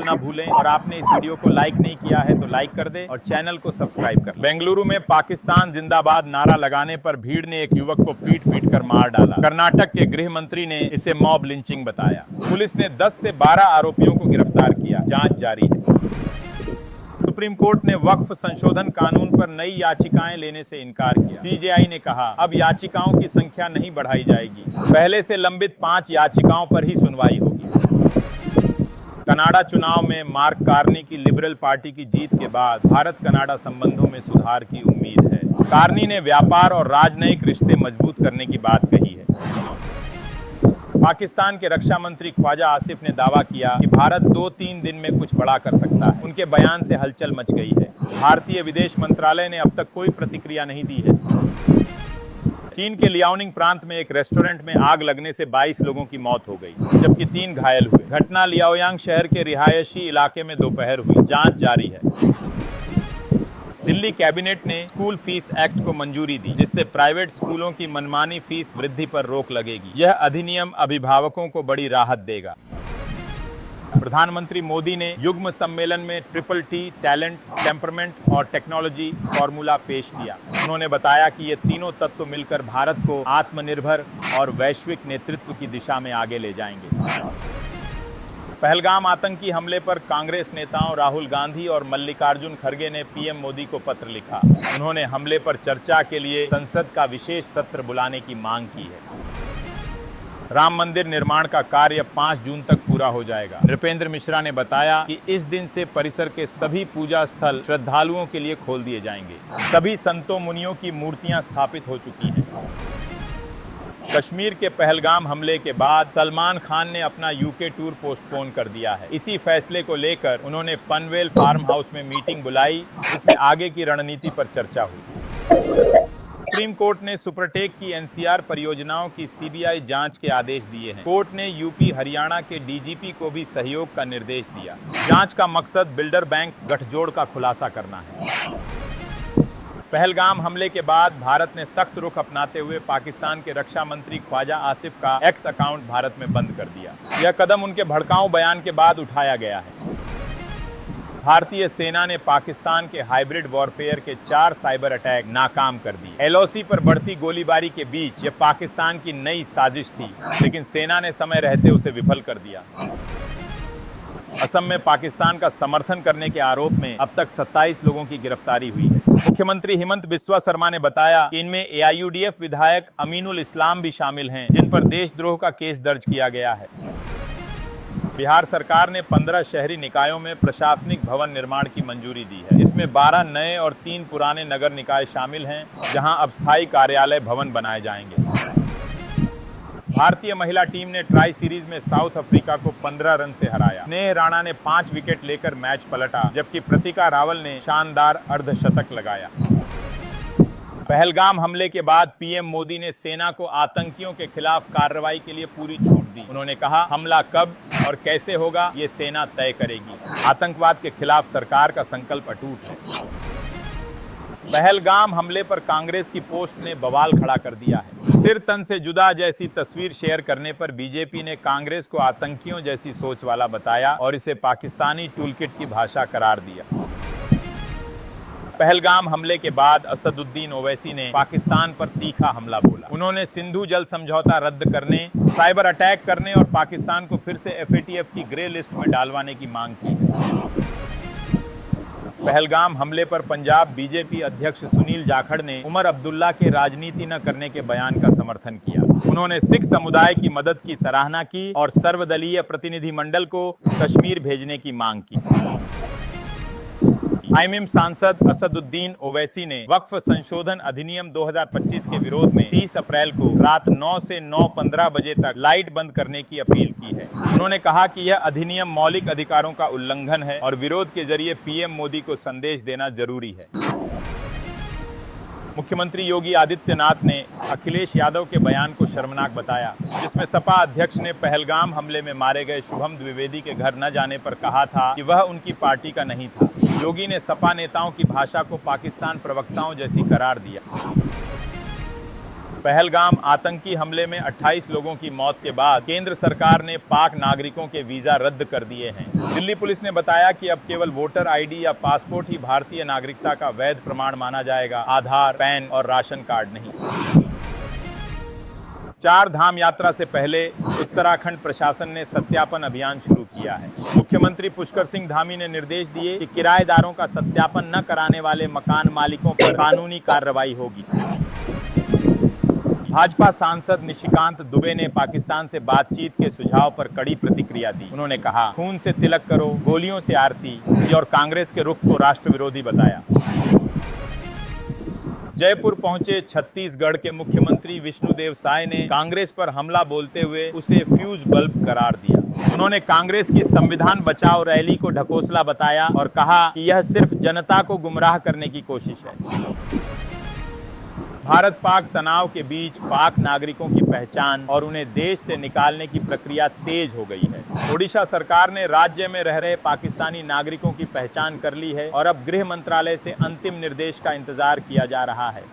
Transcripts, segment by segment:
ना भूलें और आपने इस वीडियो को लाइक नहीं किया है तो लाइक कर दें और चैनल को सब्सक्राइब कर। बेंगलुरु में पाकिस्तान जिंदाबाद नारा लगाने पर भीड़ ने एक युवक को पीट पीट कर मार डाला। कर्नाटक के गृह मंत्री ने इसे मॉब लिंचिंग बताया। पुलिस ने 10 से 12 आरोपियों को गिरफ्तार किया, जांच जारी है। सुप्रीम कोर्ट ने वक्फ संशोधन कानून पर नई याचिकाएं लेने से इनकार किया। सीजेआई ने कहा अब याचिकाओं की संख्या नहीं बढ़ाई जाएगी, पहले से लंबित 5 याचिकाओं पर ही सुनवाई होगी। कनाडा चुनाव में मार्क कार्नी की लिबरल पार्टी की जीत के बाद भारत कनाडा संबंधों में सुधार की उम्मीद है। कार्नी ने व्यापार और राजनयिक रिश्ते मजबूत करने की बात कही है। पाकिस्तान के रक्षा मंत्री ख्वाजा आसिफ ने दावा किया कि भारत 2-3 दिन में कुछ बड़ा कर सकता है। उनके बयान से हलचल मच गई है। भारतीय विदेश मंत्रालय ने अब तक कोई प्रतिक्रिया नहीं दी है। चीन के लियाओनिंग प्रांत में एक रेस्टोरेंट में आग लगने से 22 लोगों की मौत हो गई, जबकि 3 घायल हुए। घटना लियाओयांग शहर के रिहायशी इलाके में दोपहर हुई, जांच जारी है। दिल्ली कैबिनेट ने स्कूल फीस एक्ट को मंजूरी दी, जिससे प्राइवेट स्कूलों की मनमानी फीस वृद्धि पर रोक लगेगी। यह अधिनियम अभिभावकों को बड़ी राहत देगा। प्रधानमंत्री मोदी ने युग्म सम्मेलन में TTT टैलेंट, टेम्परमेंट और टेक्नोलॉजी फॉर्मूला पेश किया। उन्होंने बताया कि ये तीनों तत्व मिलकर भारत को आत्मनिर्भर और वैश्विक नेतृत्व की दिशा में आगे ले जाएंगे। पहलगाम आतंकी हमले पर कांग्रेस नेताओं राहुल गांधी और मल्लिकार्जुन खड़गे ने पीएम मोदी को पत्र लिखा। उन्होंने हमले पर चर्चा के लिए संसद का विशेष सत्र बुलाने की मांग की है। राम मंदिर निर्माण का कार्य 5 जून तक पूरा हो जाएगा। नृपेंद्र मिश्रा ने बताया कि इस दिन से परिसर के सभी पूजा स्थल श्रद्धालुओं के लिए खोल दिए जाएंगे। सभी संतों मुनियों की मूर्तियां स्थापित हो चुकी हैं। कश्मीर के पहलगाम हमले के बाद सलमान खान ने अपना यूके टूर पोस्टपोन कर दिया है। इसी फैसले को लेकर उन्होंने पनवेल फार्म हाउस में मीटिंग बुलाई, जिसमें आगे की रणनीति पर चर्चा हुई। सुप्रीम कोर्ट ने सुपरटेक की एनसीआर परियोजनाओं की सीबीआई जांच के आदेश दिए हैं। कोर्ट ने यूपी हरियाणा के डीजीपी को भी सहयोग का निर्देश दिया। जांच का मकसद बिल्डर बैंक गठजोड़ का खुलासा करना है। पहलगाम हमले के बाद भारत ने सख्त रुख अपनाते हुए पाकिस्तान के रक्षा मंत्री ख्वाजा आसिफ का एक्स अकाउंट भारत में बंद कर दिया। यह कदम उनके भड़काऊ बयान के बाद उठाया गया है। भारतीय सेना ने पाकिस्तान के हाइब्रिड वॉरफेयर के 4 साइबर अटैक नाकाम कर दिए। एलओसी पर बढ़ती गोलीबारी के बीच यह पाकिस्तान की नई साजिश थी, लेकिन सेना ने समय रहते उसे विफल कर दिया। असम में पाकिस्तान का समर्थन करने के आरोप में अब तक 27 लोगों की गिरफ्तारी हुई है। मुख्यमंत्री हिमंत बिस्वा शर्मा ने बताया कि इनमें एआईयूडीएफ विधायक अमीनुल इस्लाम भी शामिल हैं, जिन पर देशद्रोह का केस दर्ज किया गया है। बिहार सरकार ने 15 शहरी निकायों में प्रशासनिक भवन निर्माण की मंजूरी दी है। इसमें 12 नए और 3 पुराने नगर निकाय शामिल हैं, जहां अब स्थायी कार्यालय भवन बनाए जाएंगे। भारतीय महिला टीम ने ट्राई सीरीज में साउथ अफ्रीका को 15 रन से हराया। स्नेह राणा ने 5 विकेट लेकर मैच पलटा, जबकि प्रतिका रावल ने शानदार अर्धशतक लगाया। पहलगाम हमले के बाद पीएम मोदी ने सेना को आतंकियों के खिलाफ कार्रवाई के लिए पूरी छूट दी। उन्होंने कहा हमला कब और कैसे होगा ये सेना तय करेगी। आतंकवाद के खिलाफ सरकार का संकल्प अटूट है। पहलगाम हमले पर कांग्रेस की पोस्ट ने बवाल खड़ा कर दिया है। सिर तन से जुदा जैसी तस्वीर शेयर करने पर बीजेपी ने कांग्रेस को आतंकियों जैसी सोच वाला बताया और इसे पाकिस्तानी टूलकिट की भाषा करार दिया। पहलगाम हमले के बाद असदुद्दीन ओवैसी ने पाकिस्तान पर तीखा हमला बोला। उन्होंने सिंधु जल समझौता रद्द करने, साइबर अटैक करने और पाकिस्तान को फिर से एफएटीएफ की ग्रे लिस्ट में डालवाने की मांग की। पहलगाम हमले पर पंजाब बीजेपी अध्यक्ष सुनील जाखड़ ने उमर अब्दुल्ला के राजनीति न करने के बयान का समर्थन किया। उन्होंने सिख समुदाय की मदद की सराहना की और सर्वदलीय प्रतिनिधिमंडल को कश्मीर भेजने की मांग की। आईएमएम सांसद असदुद्दीन ओवैसी ने वक्फ संशोधन अधिनियम 2025 के विरोध में 30 अप्रैल को रात 9 से 9:15 बजे तक लाइट बंद करने की अपील की है। उन्होंने कहा कि यह अधिनियम मौलिक अधिकारों का उल्लंघन है और विरोध के जरिए पीएम मोदी को संदेश देना जरूरी है। मुख्यमंत्री योगी आदित्यनाथ ने अखिलेश यादव के बयान को शर्मनाक बताया, जिसमें सपा अध्यक्ष ने पहलगाम हमले में मारे गए शुभम द्विवेदी के घर न जाने पर कहा था कि वह उनकी पार्टी का नहीं था। योगी ने सपा नेताओं की भाषा को पाकिस्तान प्रवक्ताओं जैसी करार दिया। पहलगाम आतंकी हमले में 28 लोगों की मौत के बाद केंद्र सरकार ने पाक नागरिकों के वीजा रद्द कर दिए हैं। दिल्ली पुलिस ने बताया कि अब केवल वोटर आईडी या पासपोर्ट ही भारतीय नागरिकता का वैध प्रमाण माना जाएगा, आधार, पैन और राशन कार्ड नहीं। 4 धाम यात्रा से पहले उत्तराखंड प्रशासन ने सत्यापन अभियान शुरू किया है। मुख्यमंत्री पुष्कर सिंह धामी ने निर्देश दिए कि किराएदारों का सत्यापन न कराने वाले मकान मालिकों पर कानूनी कार्रवाई होगी। भाजपा सांसद निशिकांत दुबे ने पाकिस्तान से बातचीत के सुझाव पर कड़ी प्रतिक्रिया दी। उन्होंने कहा, खून से तिलक करो, गोलियों से आरती और कांग्रेस के रुख को राष्ट्र विरोधी बताया। जयपुर पहुंचे छत्तीसगढ़ के मुख्यमंत्री विष्णुदेव साय ने कांग्रेस पर हमला बोलते हुए उसे फ्यूज बल्ब करार दिया। उन्होंने कांग्रेस की संविधान बचाओ रैली को ढकोसला बताया और कहा कि यह सिर्फ जनता को गुमराह करने की कोशिश है। भारत पाक तनाव के बीच पाक नागरिकों की पहचान और उन्हें देश से निकालने की प्रक्रिया तेज हो गई है। ओडिशा सरकार ने राज्य में रह रहे पाकिस्तानी नागरिकों की पहचान कर ली है और अब गृह मंत्रालय से अंतिम निर्देश का इंतजार किया जा रहा है।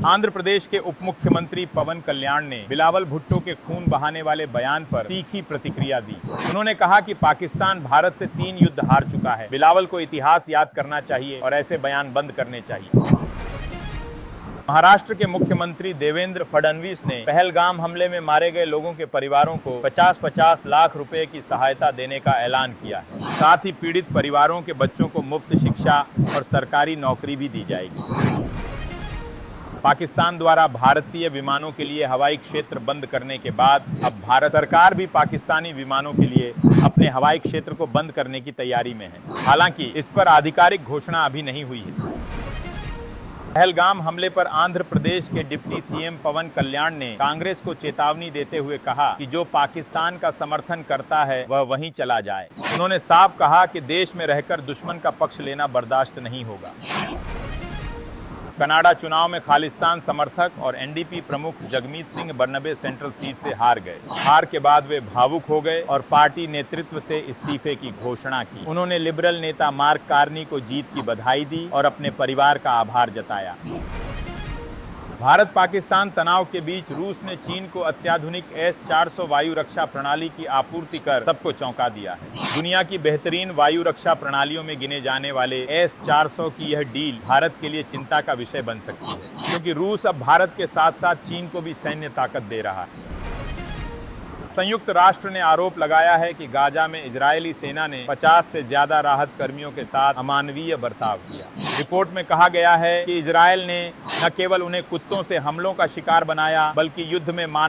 आंध्र प्रदेश के उप मुख्यमंत्री पवन कल्याण ने बिलावल भुट्टो के खून बहाने वाले बयान पर तीखी प्रतिक्रिया दी। उन्होंने कहा कि पाकिस्तान भारत से 3 युद्ध हार चुका है। बिलावल को इतिहास याद करना चाहिए और ऐसे बयान बंद करने चाहिए। महाराष्ट्र के मुख्यमंत्री देवेंद्र फडणवीस ने पहलगाम हमले में मारे गए लोगों के परिवारों को 50-50 लाख रुपए की सहायता देने का ऐलान किया है। साथ ही पीड़ित परिवारों के बच्चों को मुफ्त शिक्षा और सरकारी नौकरी भी दी जाएगी। पाकिस्तान द्वारा भारतीय विमानों के लिए हवाई क्षेत्र बंद करने के बाद अब भारत सरकार भी पाकिस्तानी विमानों के लिए अपने हवाई क्षेत्र को बंद करने की तैयारी में है। हालांकि इस पर आधिकारिक घोषणा अभी नहीं हुई है। पहलगाम हमले पर आंध्र प्रदेश के डिप्टी सीएम पवन कल्याण ने कांग्रेस को चेतावनी देते हुए कहा कि जो पाकिस्तान का समर्थन करता है वह वहीं चला जाए। उन्होंने साफ कहा कि देश में रहकर दुश्मन का पक्ष लेना बर्दाश्त नहीं होगा। कनाडा चुनाव में खालिस्तान समर्थक और एनडीपी प्रमुख Jagmeet Singh Burnaby central seat से हार गए। हार के बाद वे भावुक हो गए और पार्टी नेतृत्व से इस्तीफे की घोषणा की। उन्होंने लिबरल नेता मार्क कार्नी को जीत की बधाई दी और अपने परिवार का आभार जताया। भारत पाकिस्तान तनाव के बीच रूस ने चीन को अत्याधुनिक S-400 वायु रक्षा प्रणाली की आपूर्ति कर सबको चौंका दिया है। दुनिया की बेहतरीन वायु रक्षा प्रणालियों में गिने जाने वाले S-400 की यह डील भारत के लिए चिंता का विषय बन सकती है, क्योंकि रूस अब भारत के साथ साथ चीन को भी सैन्य ताकत दे रहा है। संयुक्त राष्ट्र ने आरोप लगाया है कि गाजा में इजरायली सेना ने 50 से ज्यादा राहत कर्मियों के साथ अमानवीय बर्ताव किया। रिपोर्ट में कहा गया है कि इजरायल ने न केवल उन्हें कुत्तों से हमलों का शिकार बनाया, बल्कि युद्ध में